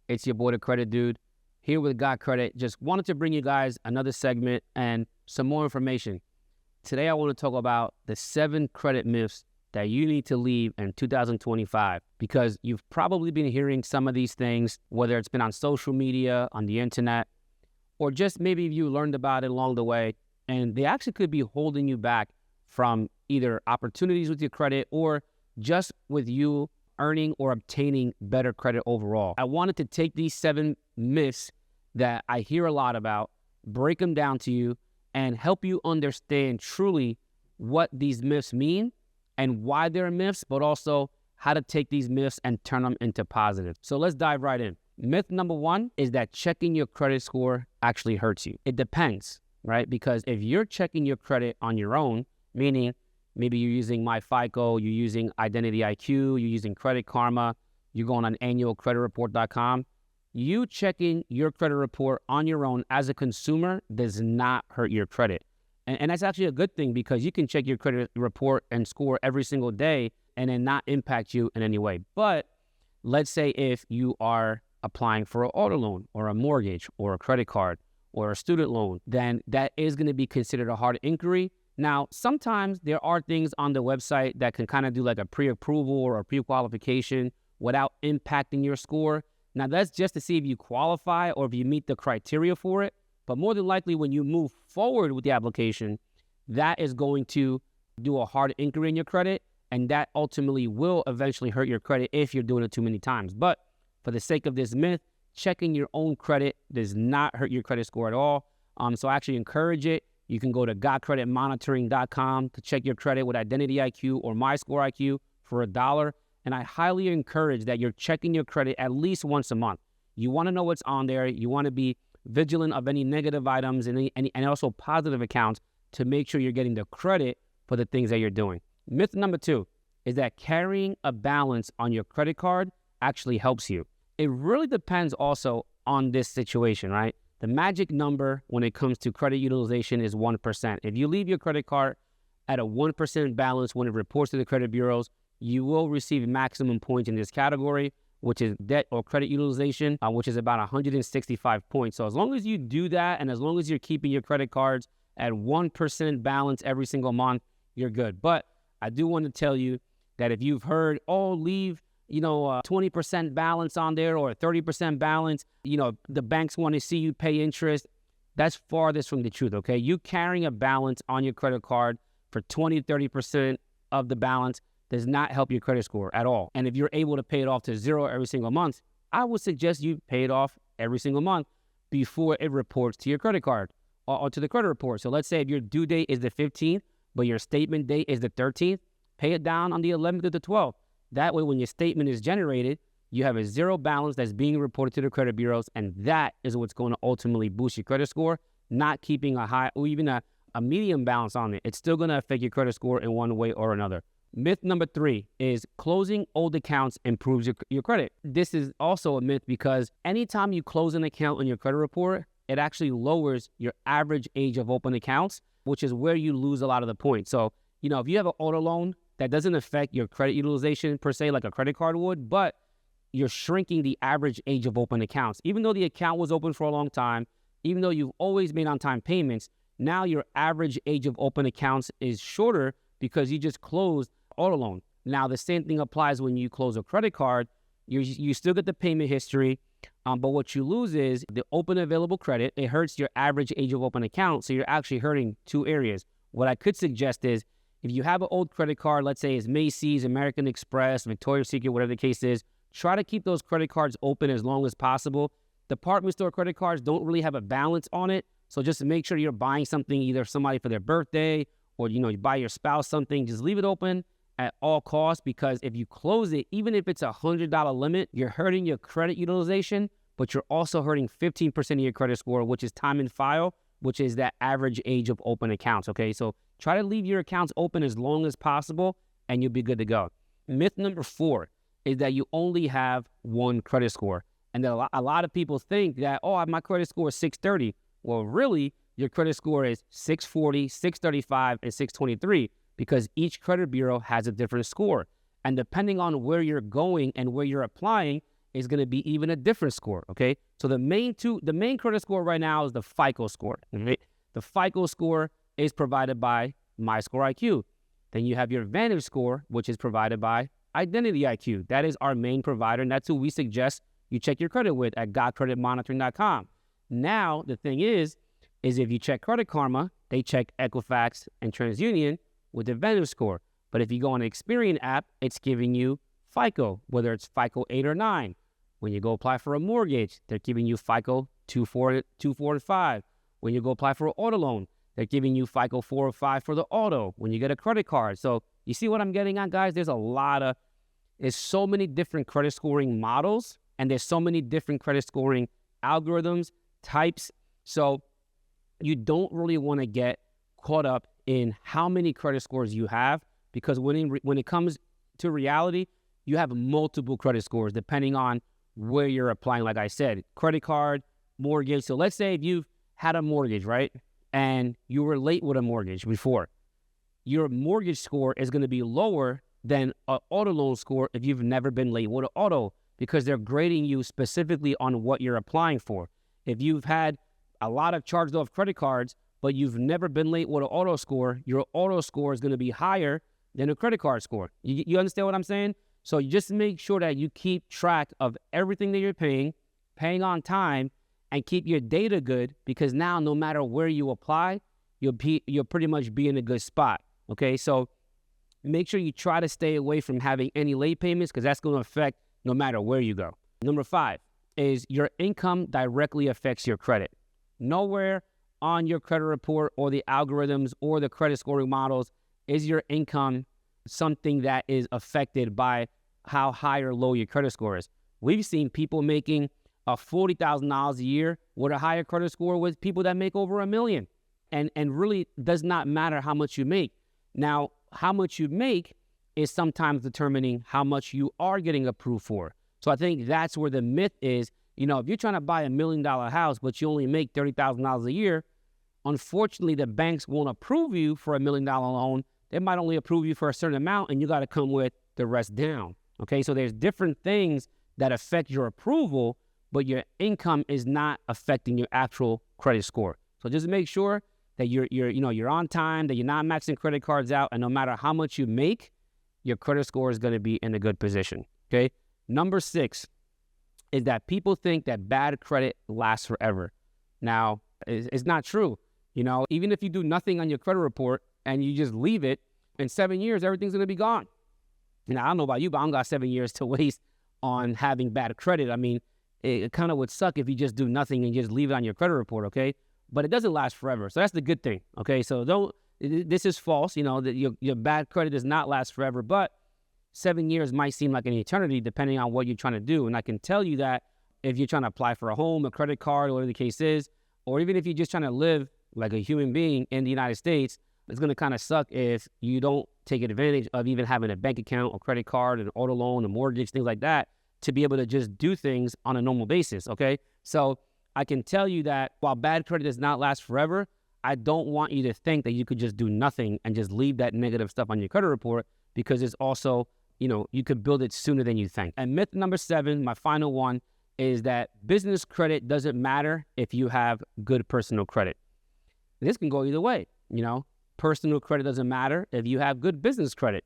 It's your boy, the Credit Dude, here with Got Credit. Just wanted to bring you guys another segment and some more information. Today, I want to talk about the 7 credit myths that you need to leave in 2025, because you've probably been hearing some of these things, whether it's been on social media, on the internet, or just maybe you learned about it along the way, and they actually could be holding you back from either opportunities with your credit or just with you earning or obtaining better credit overall. I wanted to take these 7 myths that I hear a lot about, break them down to you, and help you understand truly what these myths mean and why they're myths, but also how to take these myths and turn them into positive. So let's dive right in. Myth number 1 is that checking your credit score actually hurts you. It depends, right? Because if you're checking your credit on your own, meaning maybe you're using MyFICO, you're using Identity IQ, you're using Credit Karma, you're going on annualcreditreport.com. You checking your credit report on your own as a consumer does not hurt your credit. And that's actually a good thing, because you can check your credit report and score every single day and then not impact you in any way. But let's say if you are applying for an auto loan or a mortgage or a credit card or a student loan, then that is going to be considered a hard inquiry. Now, sometimes there are things on the website that can kind of do like a pre-approval or a pre-qualification without impacting your score. Now, that's just to see if you qualify or if you meet the criteria for it. But more than likely, when you move forward with the application, that is going to do a hard inquiry in your credit, and that ultimately will eventually hurt your credit if you're doing it too many times. But for the sake of this myth, checking your own credit does not hurt your credit score at all. So I actually encourage it. You can go to gotcreditmonitoring.com to check your credit with Identity IQ or MyScoreIQ for $1. And I highly encourage that you're checking your credit at least once a month. You want to know what's on there. You want to be vigilant of any negative items and also positive accounts to make sure you're getting the credit for the things that you're doing. Myth number 2 is that carrying a balance on your credit card actually helps you. It really depends also on this situation, right? The magic number when it comes to credit utilization is 1%. If you leave your credit card at a 1% balance when it reports to the credit bureaus, you will receive maximum points in this category, which is debt or credit utilization, which is about 165 points. So as long as you do that, and as long as you're keeping your credit cards at 1% balance every single month, you're good. But I do want to tell you that if you've heard, leave 20% balance on there or 30% balance, the banks want to see you pay interest. That's farthest from the truth, okay? You carrying a balance on your credit card for 20, 30% of the balance does not help your credit score at all. And if you're able to pay it off to 0 every single month, I would suggest you pay it off every single month before it reports to your credit card or to the credit report. So let's say if your due date is the 15th, but your statement date is the 13th, pay it down on the 11th or the 12th. That way, when your statement is generated, you have a 0 balance that's being reported to the credit bureaus, and that is what's going to ultimately boost your credit score, not keeping a high or even a medium balance on it. It's still going to affect your credit score in one way or another. Myth number 3 is closing old accounts improves your credit. This is also a myth, because anytime you close an account on your credit report, it actually lowers your average age of open accounts, which is where you lose a lot of the points. So, if you have an auto loan, that doesn't affect your credit utilization per se like a credit card would, but you're shrinking the average age of open accounts. Even though the account was open for a long time, even though you've always made on-time payments, now your average age of open accounts is shorter because you just closed auto loan. Now, the same thing applies when you close a credit card. You still get the payment history, but what you lose is the open available credit. It hurts your average age of open account, so you're actually hurting 2 areas. What I could suggest is, if you have an old credit card, let's say it's Macy's, American Express, Victoria's Secret, whatever the case is, try to keep those credit cards open as long as possible. Department store credit cards don't really have a balance on it, so just make sure you're buying something, either somebody for their birthday or you buy your spouse something. Just leave it open at all costs, because if you close it, even if it's a $100 limit, you're hurting your credit utilization, but you're also hurting 15% of your credit score, which is time in file, which is that average age of open accounts, okay? So try to leave your accounts open as long as possible, and you'll be good to go. Myth number 4 is that you only have one credit score. And that a lot of people think that, my credit score is 630. Well, really, your credit score is 640, 635, and 623, because each credit bureau has a different score. And depending on where you're going and where you're applying is going to be even a different score, okay? So the main credit score right now is the FICO score, right? The FICO score is provided by MyScoreIQ. Then you have your Vantage score, which is provided by Identity IQ. That is our main provider, and that's who we suggest you check your credit with at gotcreditmonitoring.com. Now, the thing is if you check Credit Karma, they check Equifax and TransUnion with the Vantage score. But if you go on the Experian app, it's giving you FICO, whether it's FICO 8 or 9. When you go apply for a mortgage, they're giving you FICO 2, 4, and 5. When you go apply for an auto loan, they're giving you FICO 4 or 5 for the auto. When you get a credit card. So you see what I'm getting at, guys? There's so many different credit scoring models, and there's so many different credit scoring algorithms, types. So you don't really want to get caught up in how many credit scores you have, because when it comes to reality, you have multiple credit scores depending on where you're applying. Like I said, credit card, mortgage. So let's say if you've had a mortgage, right? And you were late with a mortgage before, your mortgage score is going to be lower than an auto loan score if you've never been late with an auto, because they're grading you specifically on what you're applying for. If you've had a lot of charged off credit cards, but you've never been late with an auto score, your auto score is going to be higher than a credit card score. You understand what I'm saying? So you just make sure that you keep track of everything that you're paying on time, and keep your data good, because now no matter where you apply, you'll pretty much be in a good spot, okay? So make sure you try to stay away from having any late payments, because that's going to affect no matter where you go. Number 5 is your income directly affects your credit. Nowhere on your credit report or the algorithms or the credit scoring models is your income something that is affected by how high or low your credit score is. We've seen people making $40,000 a year with a higher credit score with people that make over $1 million. And really does not matter how much you make. Now, how much you make is sometimes determining how much you are getting approved for. So I think that's where the myth is. If you're trying to buy $1 million house, but you only make $30,000 a year, unfortunately, the banks won't approve you for $1 million loan. They might only approve you for a certain amount, and you got to come with the rest down. Okay, so there's different things that affect your approval, but your income is not affecting your actual credit score. So just make sure that you're on time, that you're not maxing credit cards out, and no matter how much you make, your credit score is going to be in a good position. Okay. Number 6 is that people think that bad credit lasts forever. Now, it's not true. Even if you do nothing on your credit report and you just leave it, in 7 years, everything's going to be gone. Now, I don't know about you, but I don't got 7 years to waste on having bad credit. I mean, it kind of would suck if you just do nothing and just leave it on your credit report, okay? But it doesn't last forever, so that's the good thing, okay? So this is false, that your bad credit does not last forever, but 7 years might seem like an eternity depending on what you're trying to do. And I can tell you that if you're trying to apply for a home, a credit card, or whatever the case is, or even if you're just trying to live like a human being in the United States, it's going to kind of suck if you don't take advantage of even having a bank account or credit card, an auto loan, a mortgage, things like that, to be able to just do things on a normal basis, okay? So I can tell you that while bad credit does not last forever, I don't want you to think that you could just do nothing and just leave that negative stuff on your credit report, because it's also, you could build it sooner than you think. And myth number 7, my final one, is that business credit doesn't matter if you have good personal credit. This can go either way, Personal credit doesn't matter if you have good business credit.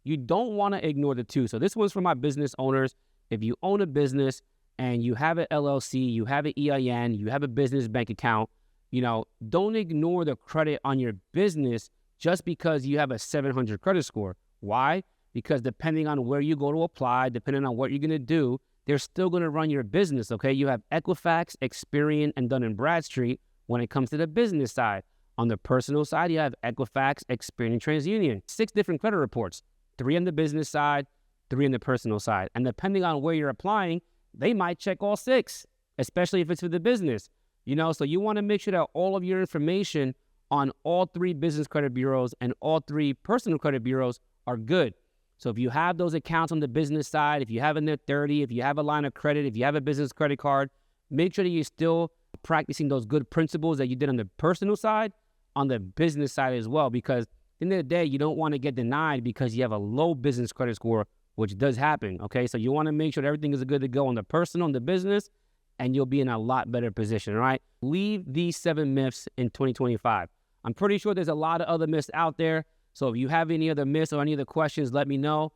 You don't want to ignore the two. So this one's for my business owners. If you own a business and you have an LLC, you have an EIN, you have a business bank account, don't ignore the credit on your business just because you have a 700 credit score. Why? Because depending on where you go to apply, depending on what you're going to do, they're still going to run your business, okay? You have Equifax, Experian, and Dun & Bradstreet when it comes to the business side. On the personal side, you have Equifax, Experian, and TransUnion. 6 different credit reports, 3 on the business side, 3 on the personal side. And depending on where you're applying, they might check all 6, especially if it's for the business. So you want to make sure that all of your information on all 3 business credit bureaus and all 3 personal credit bureaus are good. So if you have those accounts on the business side, if you have a net 30, if you have a line of credit, if you have a business credit card, make sure that you're still practicing those good principles that you did on the personal side, on the business side as well, because at the end of the day, you don't want to get denied because you have a low business credit score which does happen, okay? So you want to make sure that everything is good to go on the personal and the business, and you'll be in a lot better position, all right? Leave these 7 myths in 2025. I'm pretty sure there's a lot of other myths out there. So if you have any other myths or any other questions, let me know,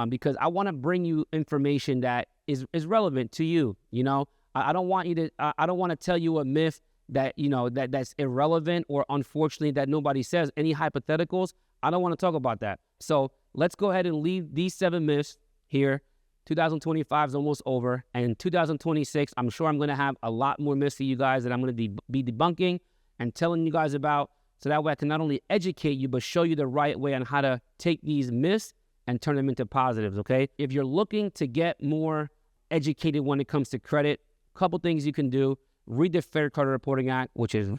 because I want to bring you information that is relevant to you. You know, I don't want you to, I don't want to tell you a myth that, you know, that's irrelevant or unfortunately that nobody says. Any hypotheticals, I don't want to talk about that. So let's go ahead and leave these 7 myths here. 2025 is almost over. And in 2026, I'm sure I'm going to have a lot more myths for you guys that I'm going to be debunking and telling you guys about. So that way I can not only educate you, but show you the right way on how to take these myths and turn them into positives, okay? If you're looking to get more educated when it comes to credit, a couple things you can do. Read the Fair Credit Reporting Act, which is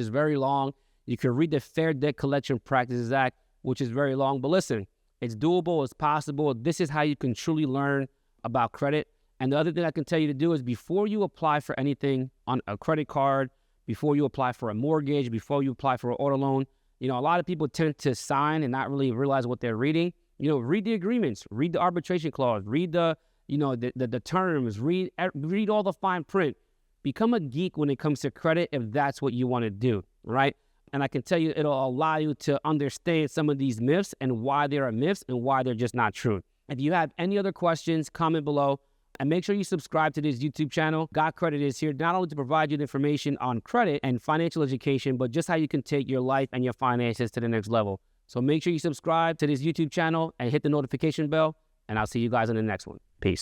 very long. You can read the Fair Debt Collection Practices Act, which is very long. But listen, it's doable, it's possible. This is how you can truly learn about credit. And the other thing I can tell you to do is before you apply for anything on a credit card, before you apply for a mortgage, before you apply for an auto loan, you know, a lot of people tend to sign and not really realize what they're reading. You know, read the agreements, read the arbitration clause, read the, you know, the terms, read all the fine print. Become a geek when it comes to credit if that's what you want to do, right? And I can tell you it'll allow you to understand some of these myths and why they are myths and why they're just not true. If you have any other questions, comment below. And make sure you subscribe to this YouTube channel. Got Credit is here not only to provide you the information on credit and financial education, but just how you can take your life and your finances to the next level. So make sure you subscribe to this YouTube channel and hit the notification bell, and I'll see you guys in the next one. Peace.